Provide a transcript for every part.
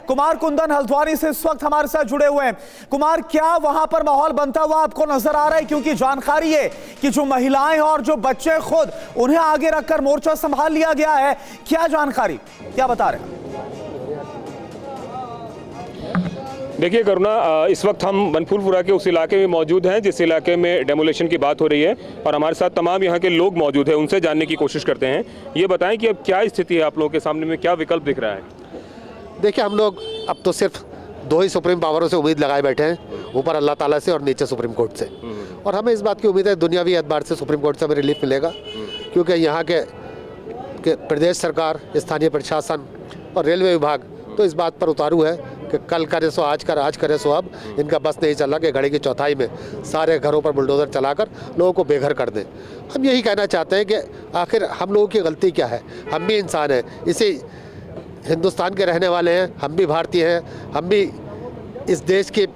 कुमार कुंदन हल्द्वानी से इस वक्त हमारे साथ जुड़े हुए हैं। कुमार, क्या वहां पर माहौल बनता हुआ आपको नजर आ रहा है? क्योंकि जानकारी है कि जो महिलाएं और जो बच्चे खुद, उन्हें आगे रखकर मोर्चा संभाल लिया गया है। क्या जानकारी, क्या बता रहे हैं? देखिए करुणा, इस वक्त हम बनफूलपुरा के उस इलाके में मौजूद हैं जिस इलाके में डेमोलेशन की बात हो रही है, और हमारे साथ तमाम यहाँ के लोग मौजूद हैं। उनसे जानने की कोशिश करते हैं। ये बताएं कि अब क्या स्थिति है आप लोगों के सामने, में क्या विकल्प दिख रहा है? देखिए, हम लोग अब तो सिर्फ दो ही सुप्रीम पावरों से उम्मीद लगाए बैठे हैं, ऊपर अल्लाह ताला से और नीचे सुप्रीम कोर्ट से। और हमें इस बात की उम्मीद है दुनियावी एतबार से सुप्रीम कोर्ट से हमें रिलीफ मिलेगा, क्योंकि यहाँ के प्रदेश सरकार, स्थानीय प्रशासन और रेलवे विभाग तो इस बात पर उतारू है कि कल करे सो आज कर, आज करे सो अब। इनका बस नहीं चल रहा कि घड़ी की चौथाई में सारे घरों पर बुलडोज़र चलाकर लोगों को बेघर कर दें। हम यही कहना चाहते हैं कि आखिर हम लोगों की गलती क्या है? हम भी इंसान हैं, इसी हिंदुस्तान के रहने वाले हैं, हम भी भारतीय हैं, हम भी इस देश की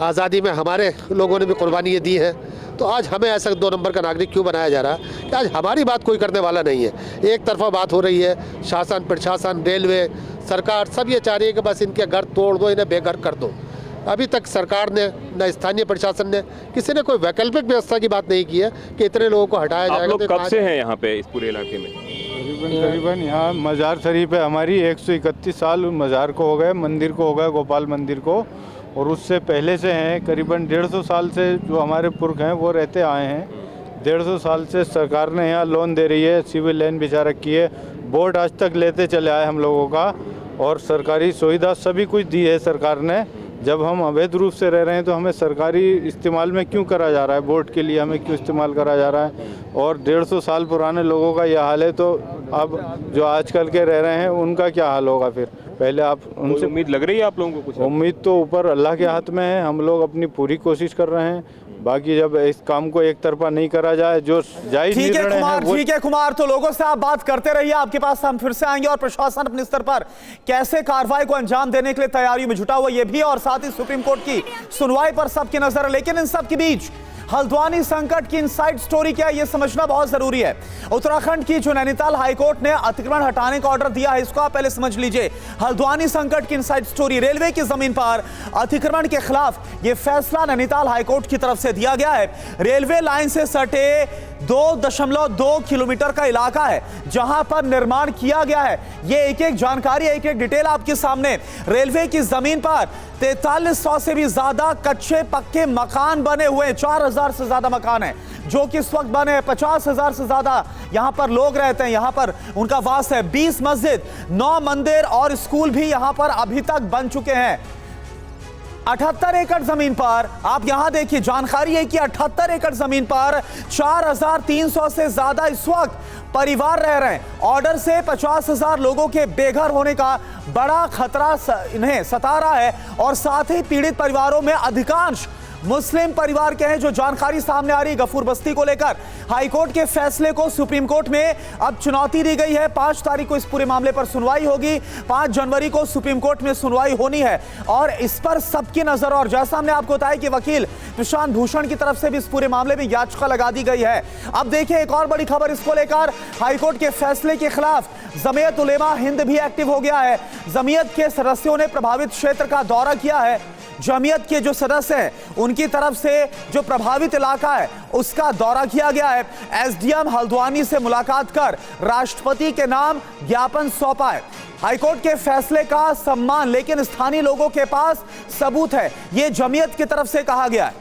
आज़ादी में हमारे लोगों ने भी कुर्बानियाँ दी हैं। तो आज हमें ऐसा 2 नंबर का नागरिक क्यों बनाया जा रहा है कि आज हमारी बात कोई करने वाला नहीं है? एक तरफा बात हो रही है, शासन, प्रशासन, रेलवे, सरकार सब ये चाह रही है कि बस इनके घर तोड़ दो, इन्हें बेघर कर दो। अभी तक सरकार ने, न स्थानीय प्रशासन ने, किसी ने कोई वैकल्पिक व्यवस्था की बात नहीं की है कि इतने लोगों को हटाया जाएगा। आप लोग कब से हैं यहाँ पे, इस पूरे इलाके में? करीबन यहाँ मज़ार शरीफ है हमारी, 131 साल मज़ार को हो गए, मंदिर को हो गए, गोपाल मंदिर को। और उससे पहले से हैं, करीबन 150 साल से जो हमारे पुरख हैं वो रहते आए हैं। 150 साल से सरकार ने यहाँ लोन दे रही है, सिविल लाइन बिछा रखी है, बोर्ड आज तक लेते चले आए हम लोगों का, और सरकारी सुविधा सभी कुछ दी है सरकार ने। जब हम अवैध रूप से रह रहे हैं तो हमें सरकारी इस्तेमाल में क्यों करा जा रहा है? बोर्ड के लिए हमें क्यों इस्तेमाल करा जा रहा है? और 150 साल पुराने लोगों का यह हाल है, तो अब जो आजकल के रह रहे हैं उनका क्या हाल होगा? फिर पहले आप उनसे उम्मीद लग रही है आप लोगों को? कुछ उम्मीद तो ऊपर अल्लाह के हाथ में है, हम लोग अपनी पूरी कोशिश कर रहे हैं। बाकी जब इस काम को एक तरफा नहीं करा जाए, जो जायज निर्णय है। ठीक है कुमार, तो लोगों से आप बात करते रहिए, आपके पास हम फिर से आएंगे। और प्रशासन अपने स्तर पर कैसे कार्रवाई को अंजाम देने के लिए तैयारियों में जुटा हुआ, ये भी, और साथ ही सुप्रीम कोर्ट की सुनवाई पर सबकी नजर है। लेकिन इन सब के बीच हल्द्वानी संकट की इनसाइड स्टोरी क्या है, यह समझना बहुत जरूरी है। उत्तराखंड की जो नैनीताल हाईकोर्ट ने अतिक्रमण हटाने का ऑर्डर दिया है, इसको आप पहले समझ लीजिए। हल्द्वानी संकट की इनसाइड स्टोरी, रेलवे की जमीन पर अतिक्रमण के खिलाफ यह फैसला नैनीताल हाईकोर्ट की तरफ से दिया गया है। रेलवे लाइन से सटे 2.2 किलोमीटर का इलाका है जहां पर निर्माण किया गया है। यह एक-एक जानकारी, एक-एक डिटेल आपके सामने। रेलवे की जमीन पर 4300 से भी ज्यादा कच्चे पक्के मकान बने हुए हैं। 4000 से ज्यादा मकान हैं जो कि इस वक्त बने हैं। 50,000 से ज्यादा यहां पर लोग रहते हैं, यहां पर उनका वास है। 20 मस्जिद, 9 मंदिर और स्कूल भी यहां पर अभी तक बन चुके हैं। 78 एकड़ जमीन पर आप यहां देखिए, जानकारी है कि 78 एकड़ जमीन पर 4300 से ज्यादा इस वक्त परिवार रह रहे हैं। ऑर्डर से 50,000 लोगों के बेघर होने का बड़ा खतरा इन्हें सता रहा है। और साथ ही पीड़ित परिवारों में अधिकांश मुस्लिम परिवार के हैं। जो जानकारी सामने आ रही है गफूर बस्ती को लेकर, हाईकोर्ट के फैसले को सुप्रीम कोर्ट में अब चुनौती दी गई है। 5 तारीख को इस पूरे मामले पर सुनवाई होगी, 5 जनवरी को सुप्रीम कोर्ट में सुनवाई होनी है और इस पर सबकी नजर। और जैसा हमने आपको बताया कि वकील प्रशांत भूषण की तरफ से भी इस पूरे मामले में याचिका लगा दी गई है। अब देखिए एक और बड़ी खबर इसको लेकर, हाईकोर्ट के फैसले के खिलाफ जमीयत उलेमा हिंद भी एक्टिव हो गया है। जमीयत के सदस्यों ने प्रभावित क्षेत्र का दौरा किया है। जमीयत के जो सदस्य हैं उनकी तरफ से जो प्रभावित इलाका है उसका दौरा किया गया है। एसडीएम हल्द्वानी से मुलाकात कर राष्ट्रपति के नाम ज्ञापन सौंपा है। हाईकोर्ट के फैसले का सम्मान, लेकिन स्थानीय लोगों के पास सबूत है, यह जमीयत की तरफ से कहा गया है।